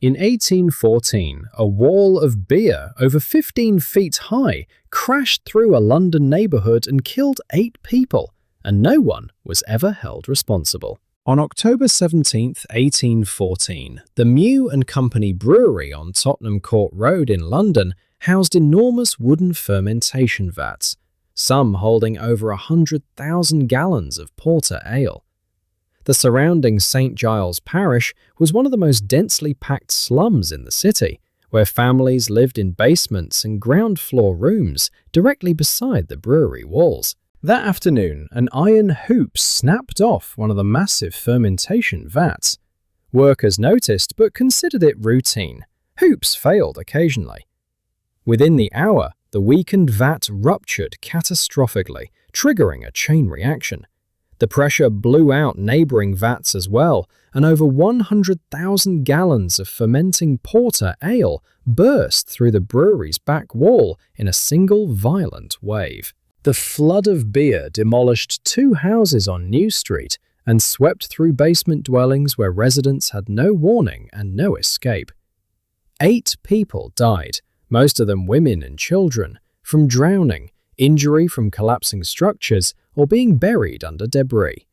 In 1814, a wall of beer over 15 feet high crashed through a London neighbourhood and killed 8 people, and no one was ever held responsible. On October 17, 1814, the Meux and Company Brewery on Tottenham Court Road in London housed enormous wooden fermentation vats, some holding over 100,000 gallons of porter ale. The surrounding St. Giles parish was one of the most densely packed slums in the city, where families lived in basements and ground-floor rooms directly beside the brewery walls. That afternoon, an iron hoop snapped off one of the massive fermentation vats. Workers noticed but considered it routine. Hoops failed occasionally. Within the hour, the weakened vat ruptured catastrophically, triggering a chain reaction. The pressure blew out neighboring vats as well, and over 100,000 gallons of fermenting porter ale burst through the brewery's back wall in a single violent wave. The flood of beer demolished 2 houses on New Street and swept through basement dwellings where residents had no warning and no escape. 8 people died, most of them women and children, from drowning, injury from collapsing structures, or being buried under debris.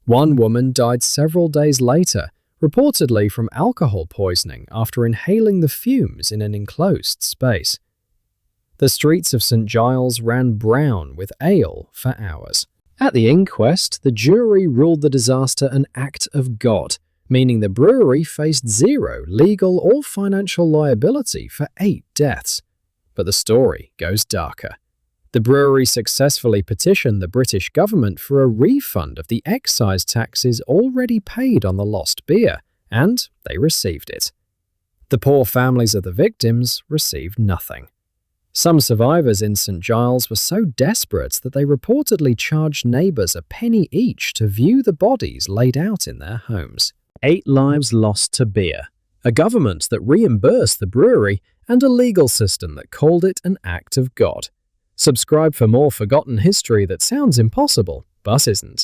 One woman died several days later, reportedly from alcohol poisoning after inhaling the fumes in an enclosed space. The streets of St. Giles ran brown with ale for hours. At the inquest, the jury ruled the disaster an act of God, meaning the brewery faced 0 legal or financial liability for 8 deaths. But the story goes darker. The brewery successfully petitioned the British government for a refund of the excise taxes already paid on the lost beer, and they received it. The poor families of the victims received nothing. Some survivors in St. Giles were so desperate that they reportedly charged neighbours a penny each to view the bodies laid out in their homes. 8 lives lost to beer, a government that reimbursed the brewery, and a legal system that called it an act of God. Subscribe for more forgotten history that sounds impossible, but isn't.